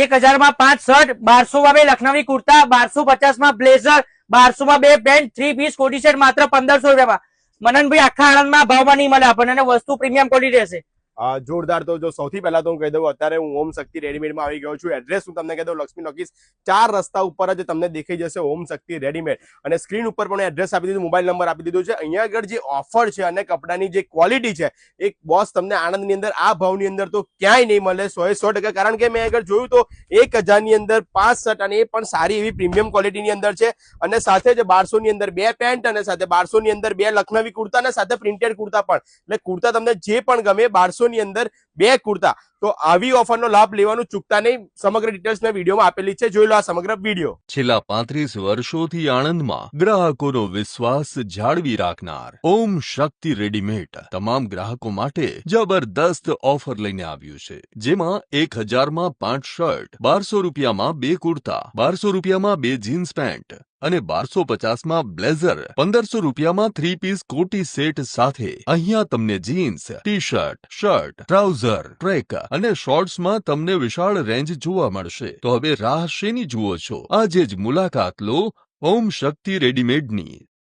1000 માં 5 શર્ટ, 1200 માં 2 લખનવી કુર્તા, 1250 માં બ્લેઝર, 1200 માં 2 પેન્ટ, 3 પીસ કોટી સેટ માત્ર 1500 રૂપિયામાં. મનનભાઈ આખા આણંદમાં ભાવમાં નહીં મળે આપણને, અને વસ્તુ પ્રીમિયમ ક્વોલિટી રહેશે. જોરદાર. તો જો સૌથી પહેલા તો હું કહી દઉં, અત્યારે હું ઓમ શક્તિ રેડીમેડમાં આવી ગયો છું. એડ્રેસ હું તમને કહી દઉં, લક્ષ્મી નોકીસ 4 રસ્તા ઉપર જ તમને દેખાઈ જશે ઓમ શક્તિ રેડીમેડ. અને સ્ક્રીન ઉપર પણ એડ્રેસ આપી દીધું, મોબાઈલ નંબર આપી દીધો છે. અહીંયા આગળ જે ઓફર છે અને કપડાની જે ક્વોલિટી છે, એક બોસ તમને આણંદની અંદર આ ભાવની અંદર તો ક્યાંય નહીં મળે 100%. કારણ કે મેં આગળ જોયું તો 1000 ની અંદર 5 શર્ટ, અને એ પણ સારી એવી પ્રીમિયમ ક્વોલિટીની અંદર છે. અને સાથે જ 1200 ની અંદર 2 પેન્ટ, અને સાથે 1200 ની અંદર 2 લખનવી કુર્તા, અને સાથે પ્રિન્ટેડ કુર્તા પણ. એટલે કુર્તા તમને જે પણ ગમે, 1200 ની અંદર 2 કુર્તા. તો આવી ઓફરનો લાભ લેવાનું ચૂકતા નહીં. સમગ્ર ડિટેલ્સ મેં વિડીયોમાં આપેલી છે, જોઈ લો આ સમગ્ર વિડીયો. છેલ્લા 35 વર્ષોથી આણંદમાં ગ્રાહકોનો વિશ્વાસ જાળવી રાખનાર ઓમ શક્તિ રેડીમેડ તમામ ગ્રાહકો માટે જબરદસ્ત ઓફર લઈને આવ્યું છે, જેમાં 1000 માં 5 શર્ટ, 1200 રૂપિયામાં 2 કુર્તા, 1200 રૂપિયામાં 2 જીન્સ પેન્ટ અને 1250 માં બ્લેઝર, 1500 રૂપિયામાં 3 પીસ કોટી સેટ સાથે અહીંયા તમને jeans, T shirt, shirt, trouser, track અને શોર્ટ્સમાં તમને વિશાળ રેન્જ જોવા મળશે. તો હવે રાહ શેની જુઓ છો? આજે જ મુલાકાત લો ઓમ શક્તિ રેડીમેડની.